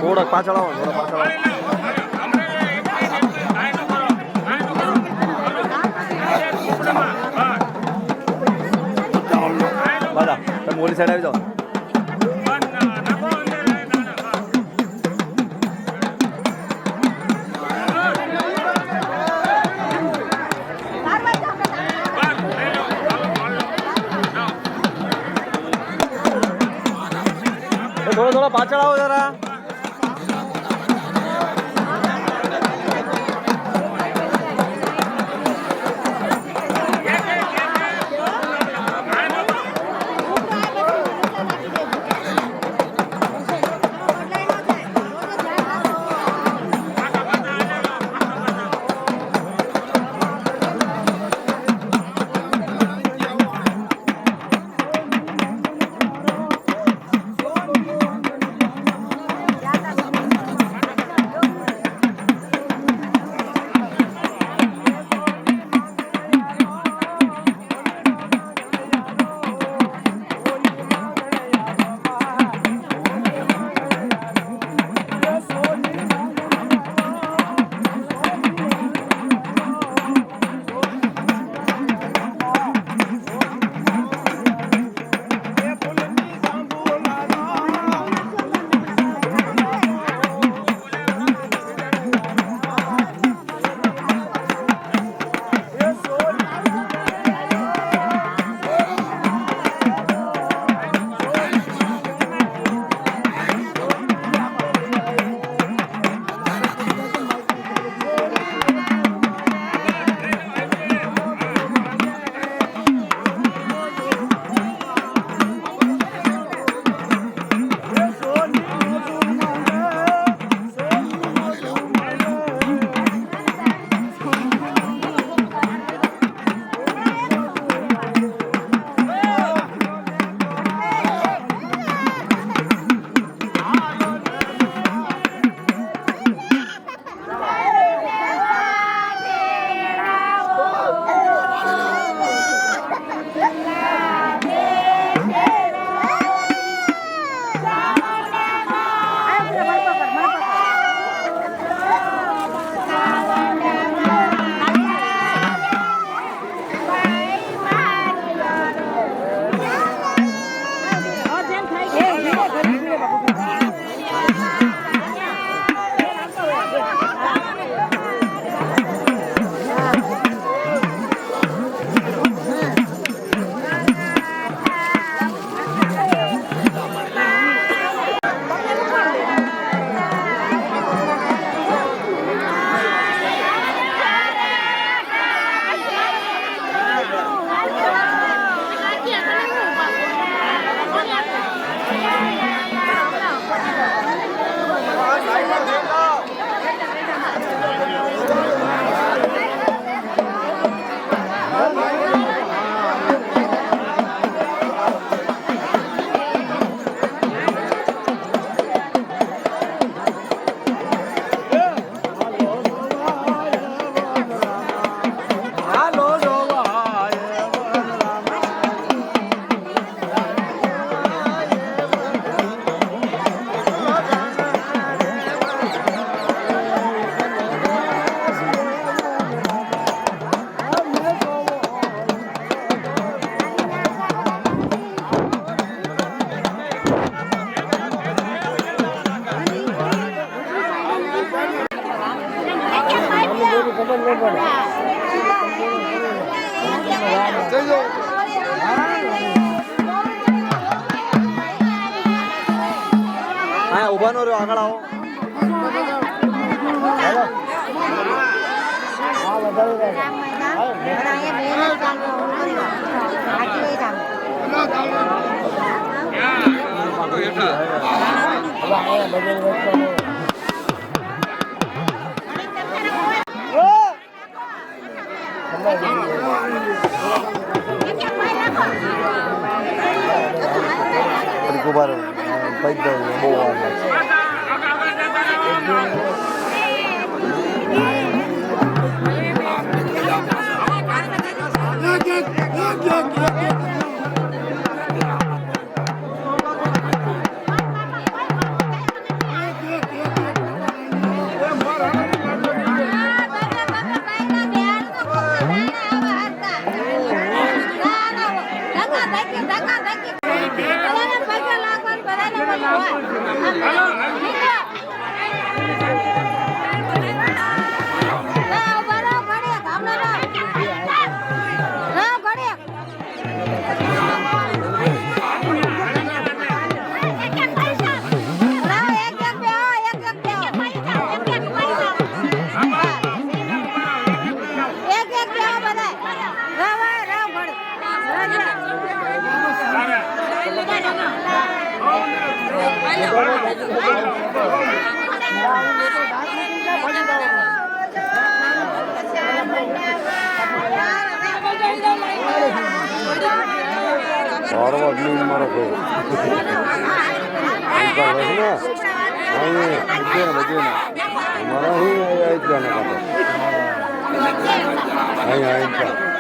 થોડોક પાછળ આવો, થોડોક પાછળ આવો. બધા તમે ઓલી સાઈડ આવી જાઓ. થોડો થોડો પાછળ આવો જરા. હા ઊભા નો રહ્યો આગળ આવો ઉભા રહો પૈદા બહુ વાર લાગશે और वो अपनी मारो को इनका रखना नहीं मुझे ना हमारा ही है इतना ना नहीं है इनका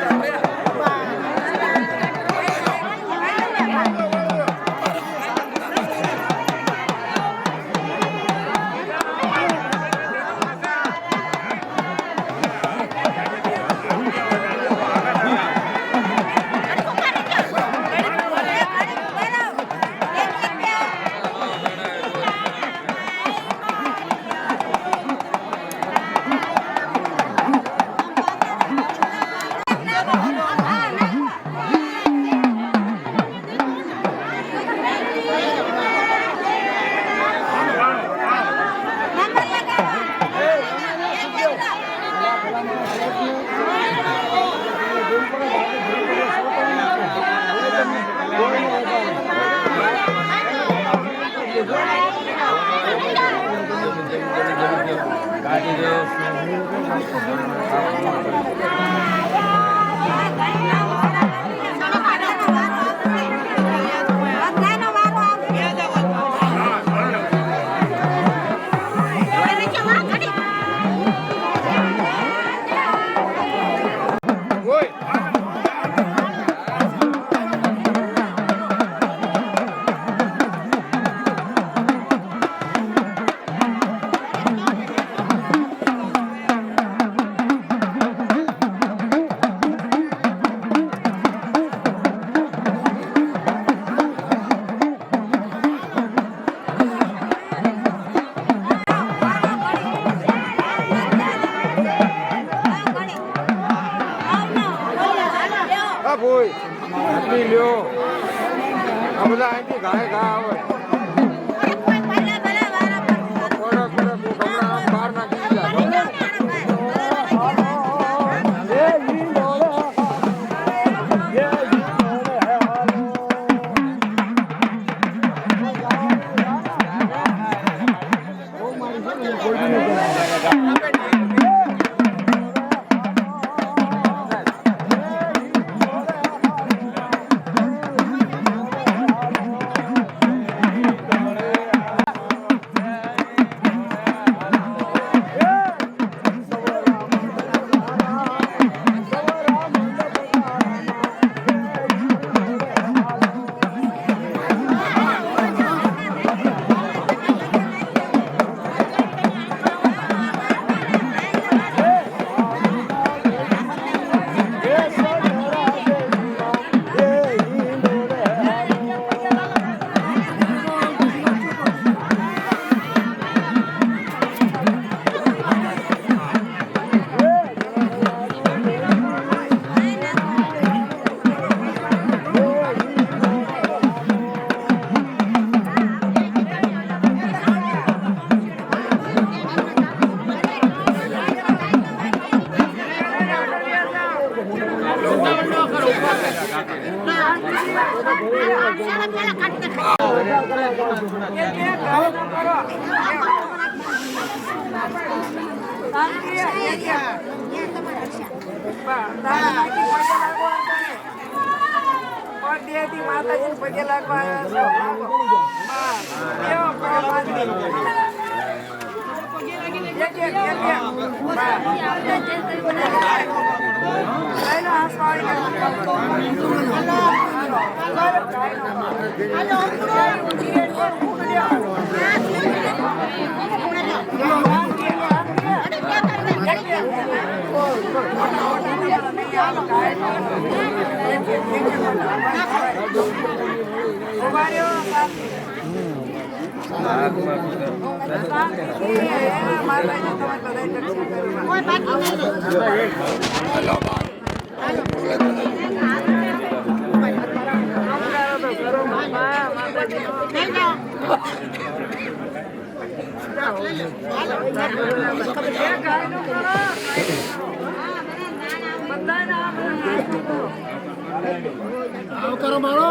માતાજી પગે લાગવા કરો મારો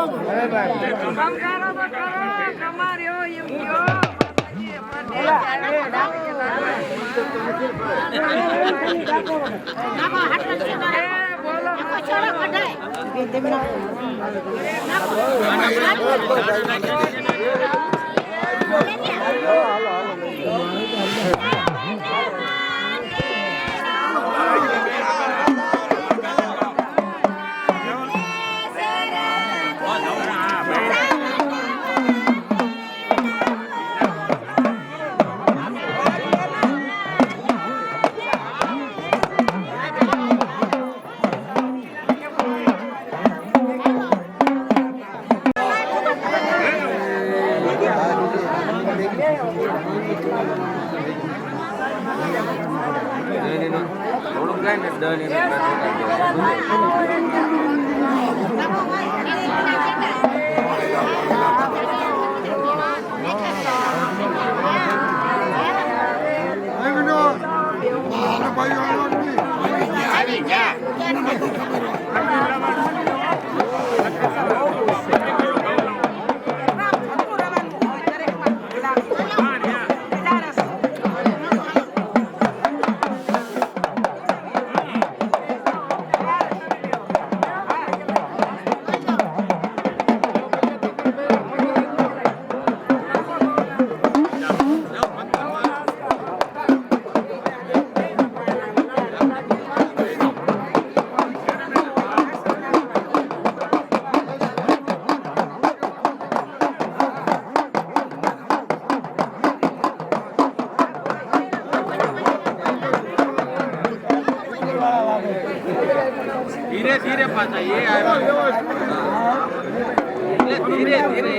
धीरे धीरे पाता ये धीरे धीरे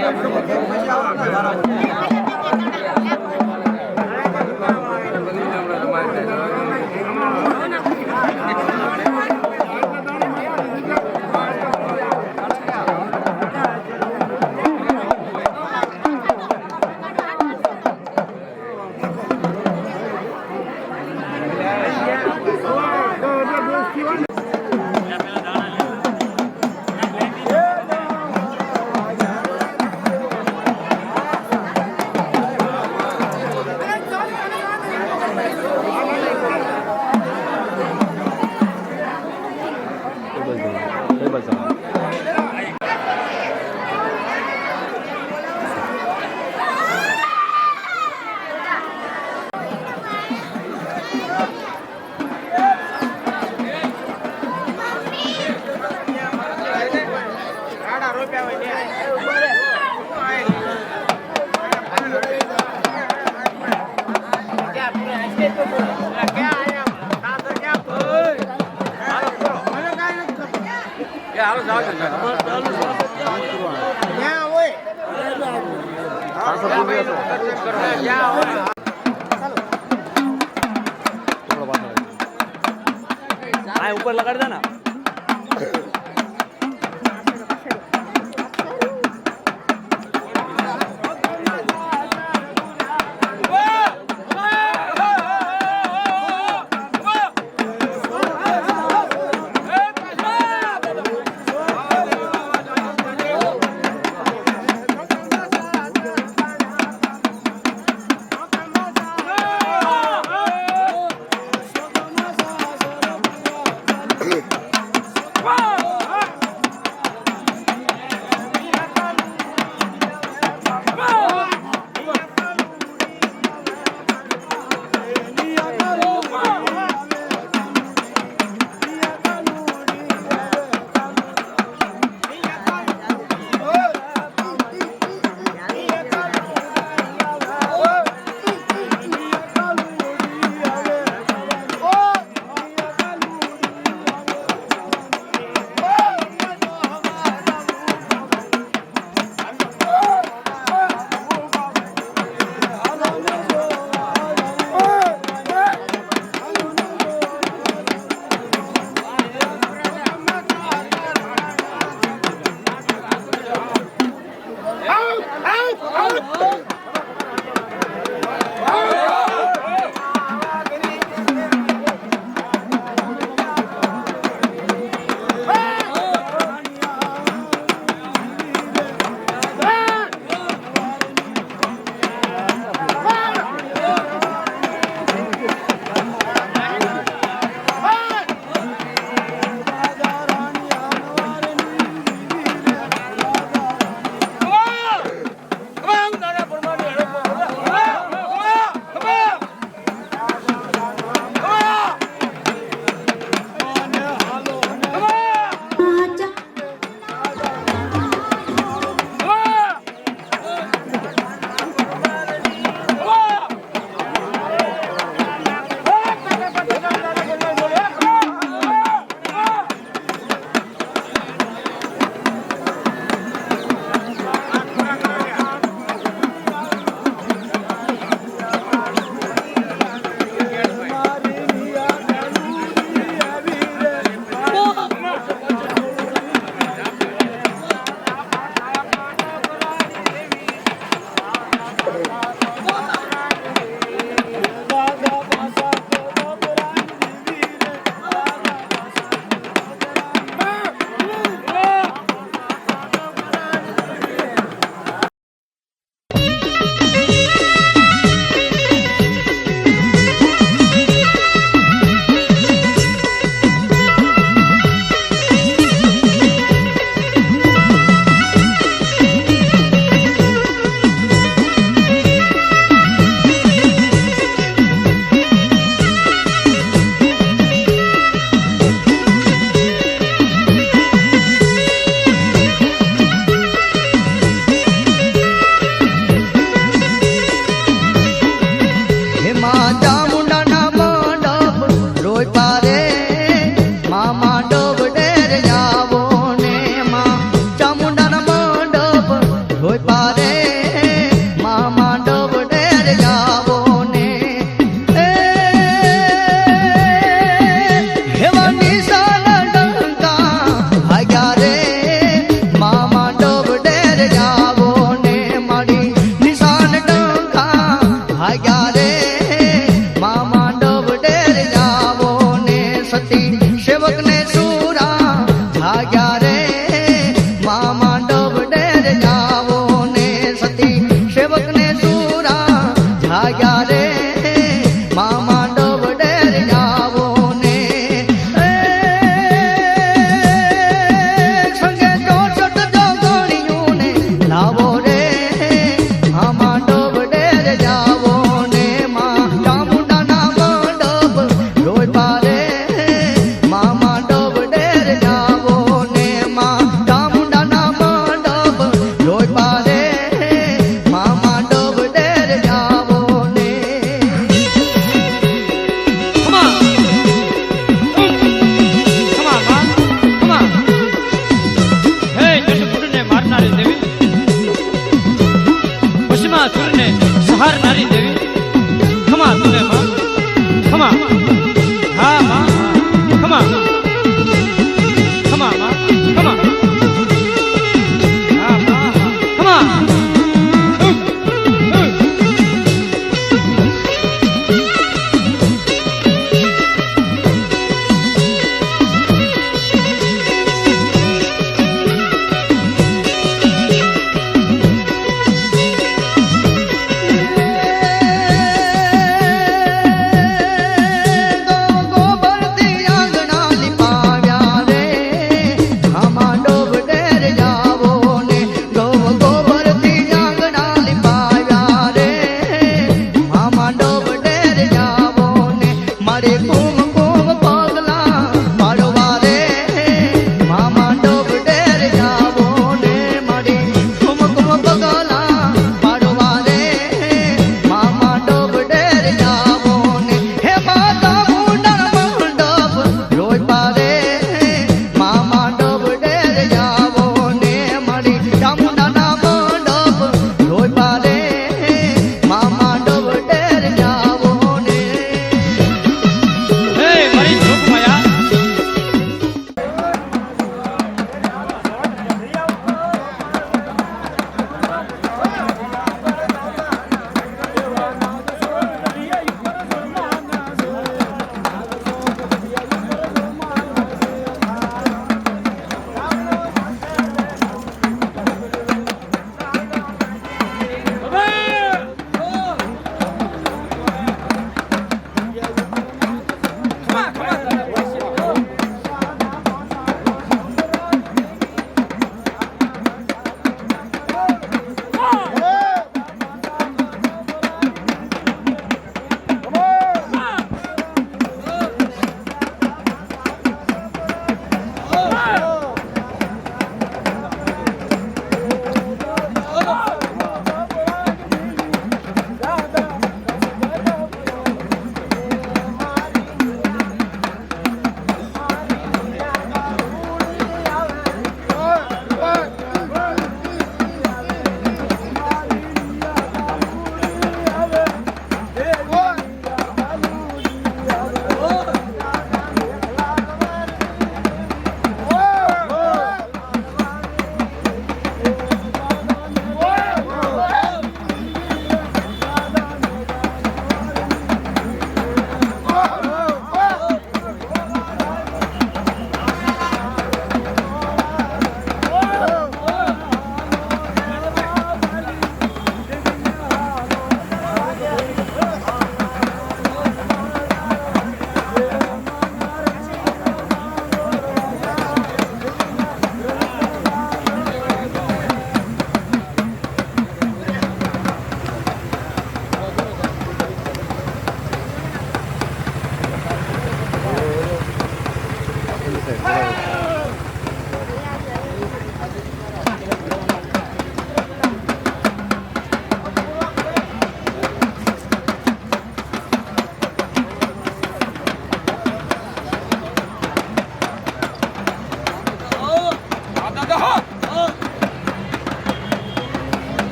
ऊपर लगा देना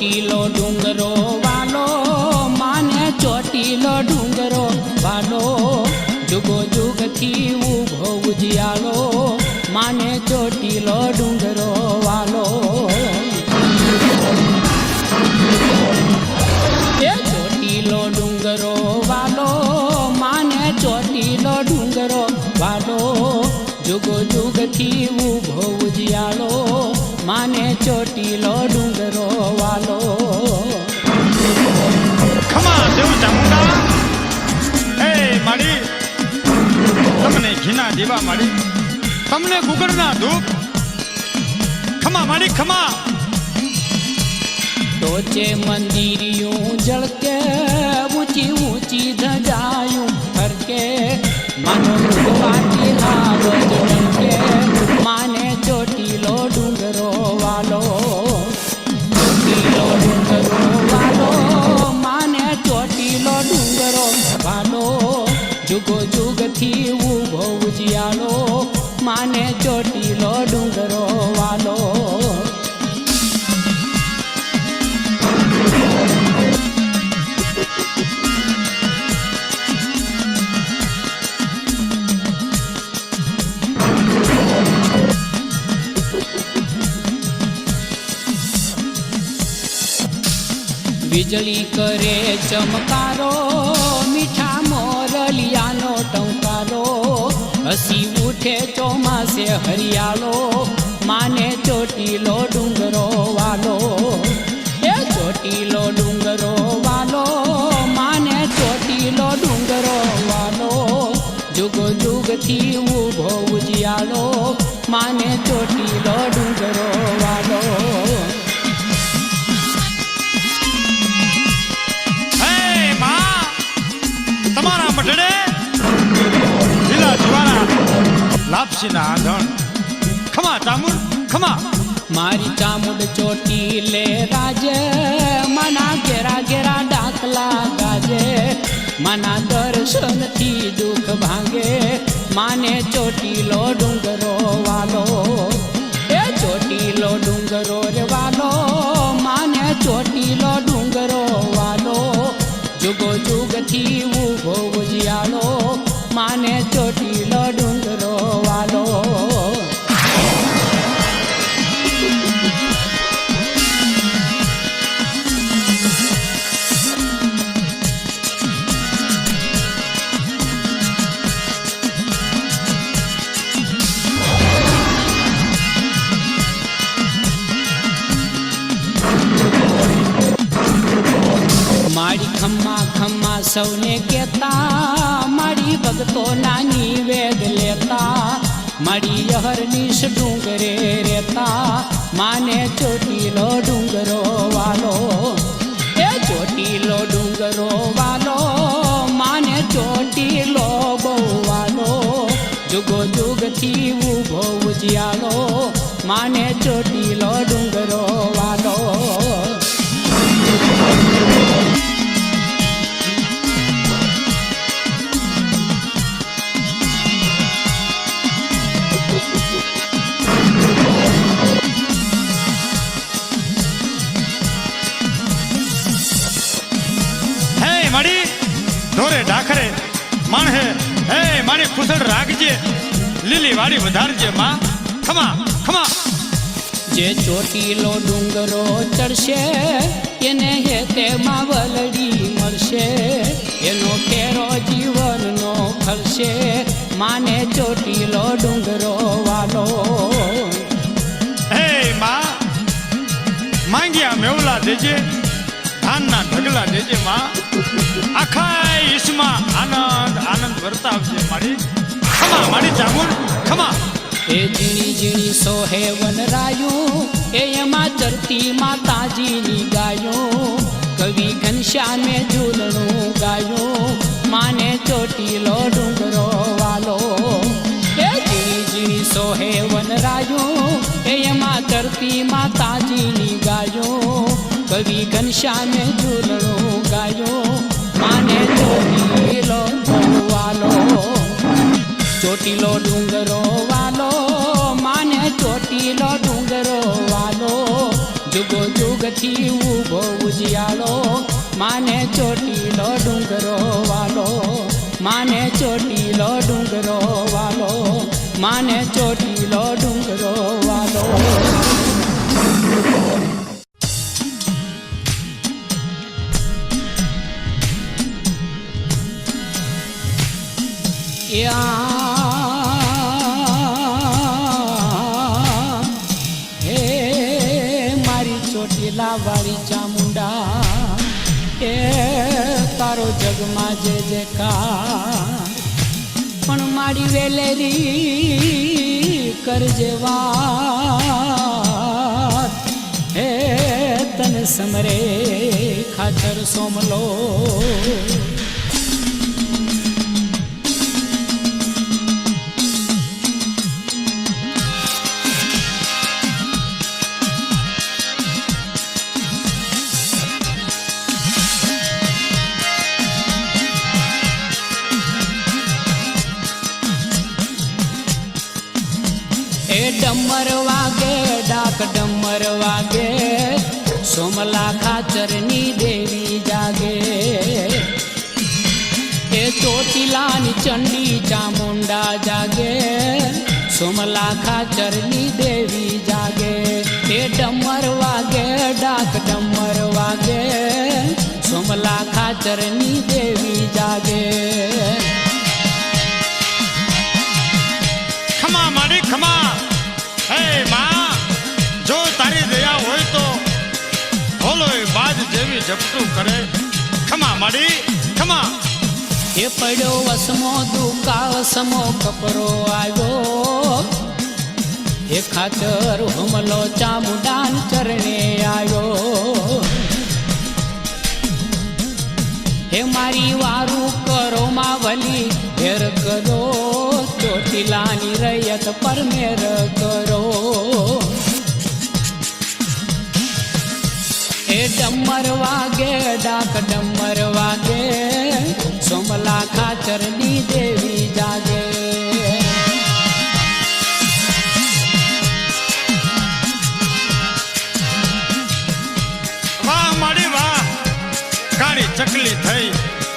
ચોટીલો ડુંગરો વાલો માને ચોટીલો ડુંગરો વાલો જુગો જુગથી ઉભો ઉજિયાલો માને ચોટીલો ડુંગરો વાલો એ ચોટીલો ડુંગરો વાલો માને ચોટીલો ડુંગરો વાલો જુગો જુગથી ઉભો ઉજિયાલો માને ચોટીલો ડુંગરો વાલો ખમા દેવ ચામુંડા એ માડી તમને ઘીના દીવા માડી તમને ગુગળના ધૂપ ખમા માડી ખમા ટોચે મંદિરિયું જળકે ઊંચી ઊંચી ધજાયું ફરકે માનો વાટી હાવ જળકે માને ચોટીલો ડુંગરો વાલો ચોટીલો ડુંગરો વાલો માને ચોટીલો ડુંગરો વાલો જુગો જુગથી ઉભો ઉજિયાલો માને ચોટીલો ડુંગરો વાલો વીજળી કરે ચમકારો મીઠા મોરલિયાનો ટંકારો હસી ઉઠે ચોમાસે હરિયાળો માને ચોટીલો ડુંગરો વાલો એ ચોટીલો ડુંગરો વાલો માને ચોટીલો ડુંગરો વાલો જુગો જુગથી ઉભો ઉજિયાલો માને ચોટીલો ડુંગરો વાલો તમારા મઢડે લીલા જુવારા લાપસીના આંધણ ખમા ચામુંડ ખમા મારી ચામુંડ ચોટી લે રાજે મના ઘેરા ઘેરા ડાકલા ગાજે મના દર્શનથી દુઃખ ભાંગે માને ચોટીલો ડુંગરો વાલો એ ચોટીલો ડુંગરો રે વાલો માને ચોટીલો ડુંગરો વાલો જુગો જુગથી ઉભો ઉજિયાલો માને ચોટીલો ડુંગરો વાલો મારી ખમ્મા ખમ્મા સૌને કહેતા મારી ભક્તો નાની વેદ લેતા મારી યહરનીશ ડુંગરે રહેતા માને ચોટીલો ડુંગરો વાલો એ ચોટીલો ડુંગરો વાલો માને ચોટીલો બહુ વાલો જુગો જુગથી ઉભો ઉજિયાલો માને ચોટીલો ડુંગરો વાલો માડી ઢોરે ઢાખરે માણહે હે મારી ખુસડ રાખજે લીલી વાડી વધારજે માં ખમા ખમા જે ચોટીલો ડુંગરો ચડશે એને હેતેમાં વલડી મળશે એનો ફેરો જીવનનો ખલશે માને ચોટીલો ડુંગરો વાલો હે માં માંગ્યા મેવલા દેજે ધાનના ઢગલા દેજે માં આખા ઈસમાં આનંદ આનંદ વર્તાવજે મારી ખમા મારી ચામુંડ ખમા એ ઝીણી ઝીણી સોહે વનરાયું એ એમાં ચરતી માતાજીની ગાયું કવિ ઘનશ્યામે ઝૂલણું ગાયું માને ચોટીલો ડુંગરો વાલો એ ઝીણી ઝીણી સોહે વનરાયું એ એમાં ચરતી માતાજીની ગાયું કવિ ઘનશ્યામે ઝૂલણું ગાયું માને ચોટીલો વાલો ચોટીલો ડુંગરો વાલો માને ચોટીલો ડુંગરો વાલો જુગો જુગથી ઉભો ચોટીલો ડુંગરો વાલો, માને ચોટીલો ડુંગરો વાલો, માને ચોટીલો ડુંગરો વાલો. હે મારી ચોટીલા વાળી ચામુંડા, એ તારો જગમાં જે જેકાર, પણ મારી વેલેરી કરજે વાત. હે તને સમરે ખાતર સોમલો, ડમર વાગે ડાક ડમર વાગે, સોમલા ખાચરની દેવી જાગે. એ ચોટીલાની ચંડી ચામુંડા જાગે, સોમલા ખાચરની દેવી જાગે. એ ડમર વાગે ડાક ડમર વાગે, સોમલા ખાચરની દેવી જાગે. ખમા માડી ખમા, હે માં, જો તારી દયા હોય તો ભોલોય બાજ જેવી ઝપટું કરે. ખમા માડી ખમા. એ પડ્યો વસમો દુકા વસમો કપરો આવ્યો, એ ખાતર હુમલો ચામુંડાન ચરણે આવ્યો. હે મારી વારું કરો માવલી ઘેર કરો, ચોટીલાની રૈયત પર મેર કરો. એ ડમર વાગે ડાક ડમર વાગે, સોમલા ખાચરની દેવી જાગે. વાહ માડી વાહ, કાળી ચકલી થઈ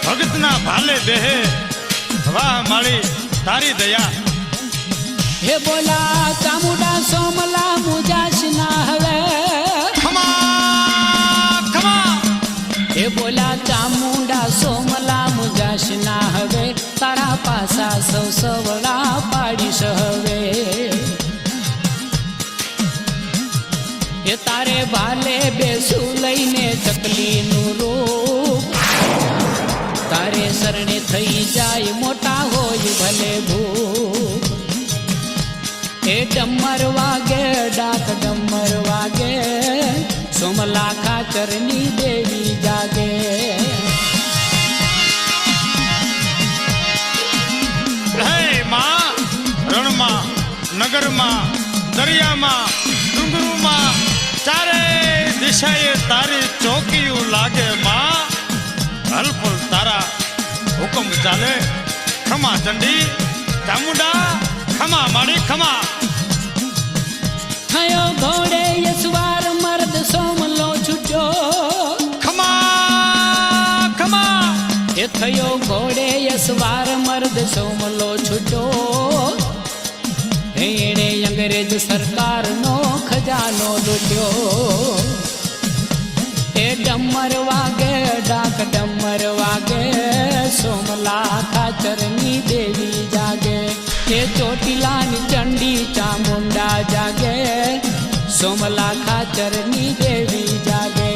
ભગતના ભાલે બેહે. વાહ માડી તારી દયા. હે બોલા ચામુંડા સોમલા મુજાશ ના હવે. ખમા ખમા. હે બોલા ચામુંડા સોમલા મુજાશ ના હવે, તારા પાસા સૌ સવડા પાડીશ હવે. એ તારે ભાલે બેસું લઈને ચકલીનું રૂપ, તારે શરણે થઈ જાય મોટા હોય ભલે ભૂપ. એ ડમર વાગે ડાક ડમર વાગે, સોમલા ખાચરની દેવી જાગે. હે માં, રણમાં નગરમાં દરિયામાં ડુંગરુમાં ચારે દિશાએ તારી ચોકીયું લાગે. માં હલફુલ તારા હુકમ ચાલે. ખમા ચંડી ચામુંડા, ખમા માડી ખમા. થયો ઘોડે યસવાર મર્દ સોમલો છૂટ્યો. ખમા ખમા. એ થયો ઘોડે યસવાર મર્દ સોમલો છૂટ્યો. એણે અંગ્રેજ સરકારનો ખજાનો લૂટ્યો. એ ડમર વાગે ડાક ડમર વાગે, સોમલા ખાચરની દેવી જાગે. એ ચોટીલાની ચંડી ચામુંડા જાગે, સોમલા ખાચરની દેવી જાગે.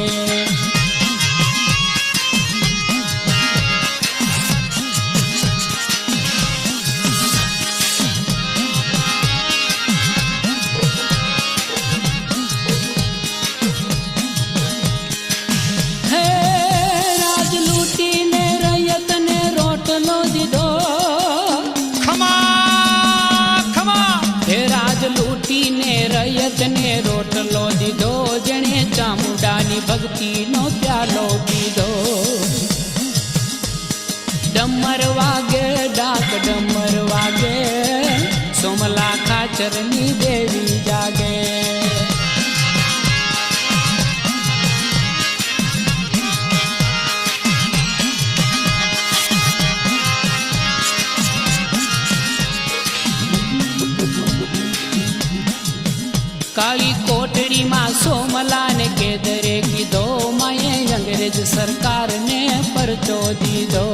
રૈયતને રોટલો દીધો, જેણે ચામુંડા કાળી કોટડીમાં સોમલાને કેદરે કીધો માએ અંગ્રેજ સરકારને પરચો દીધો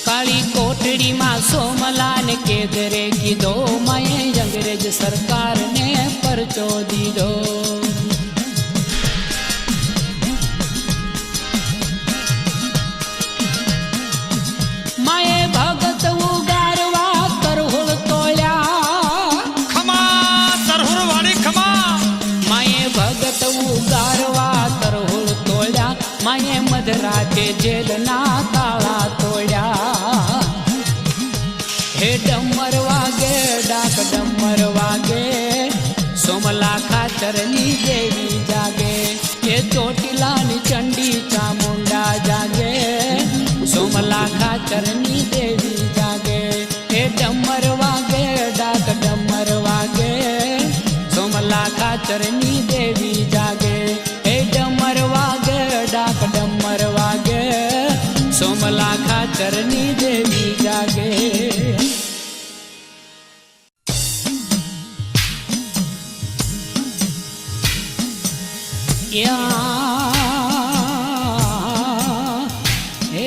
કાળી કોટડીમાં સોમલાને કેદરે કીધો માએ અંગ્રેજ સરકારને પરચો દીધો માએ ભગત ઉગારવા તરહોળ તોડ્યા ખમા તરહુર વાળી ખમા માએ ભગત ઉગારવા તરહોળ તોડ્યા માએ મધરાતે જેલના તાળા તોડ્યા હે ડમર વાગે ડાક ડમર વાગે સોમલા ખાચરની દેવી જાગે એ ચોટીલાની ચંડી ચામુંડા જાગે સોમલા ખાચરની દેવી જાગે એ ડમર વાગે ડાક ડમર વાગે સોમલા ખાચરની દેવી જાગે એ ડમર વાગે ડાક ડમર વાગે સોમલા ખાચરની દેવી જાગે હે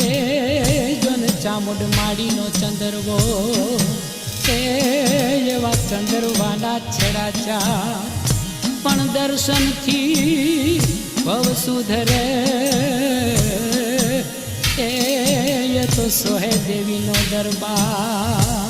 જોન ચામુંડ માડીનો ચંદરવો હે એવા ચંદરવાના છેડા ચાર પણ દર્શનથી ભવ સુધરે એ તો સોહે દેવીનો દરબાર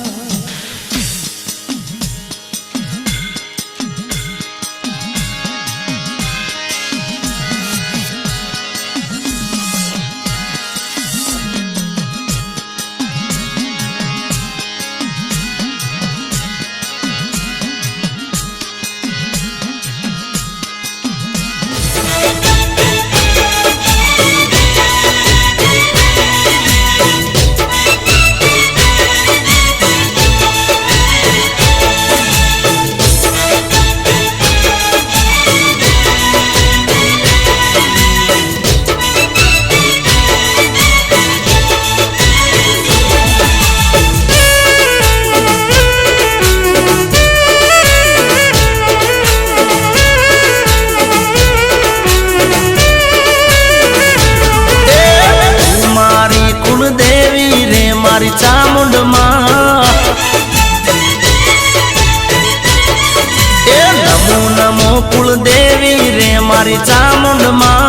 कुलदेवी रे मारी चामुंड माँ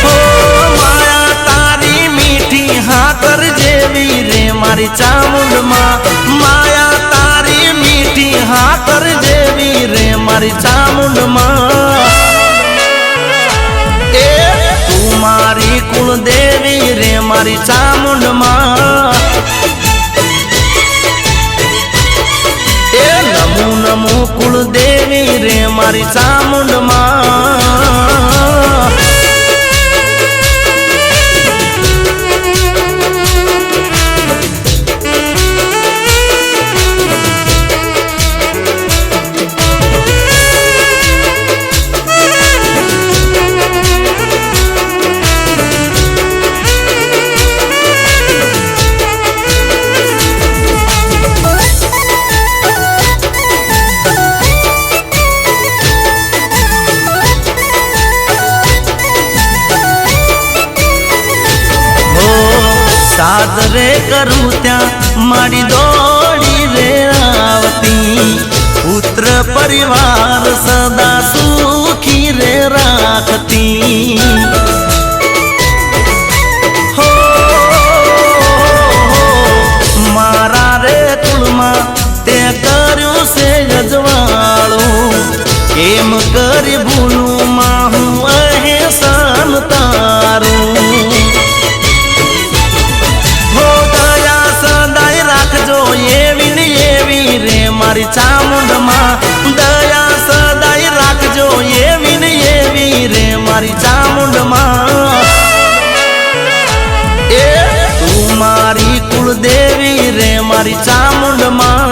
हो माया तारी मीठी हाकर जेवी रे मारी चामुंड माँ माया तारी मीठी हाकर जेवी रे मारी चामुंड माँ ए तू मारी कुलदेवी रे मारी चामुंड माँ नमो नमो कुलदेवी रे मारी चामुंड माँ सादरे करूँ त्या माड़ी दौड़ी रे आवती पुत्र परिवार सदा सुखी रे राखती हो मारा रे कुलमा ते कर्યું से जजवाळो केम करी भूलू माहू अहेसान तारू मारी चामुंड माँ दया सदाई राखजो एवी रे मारी चामुंड माँ ए तू मारी कुलदेवी रे मारी चामुंड माँ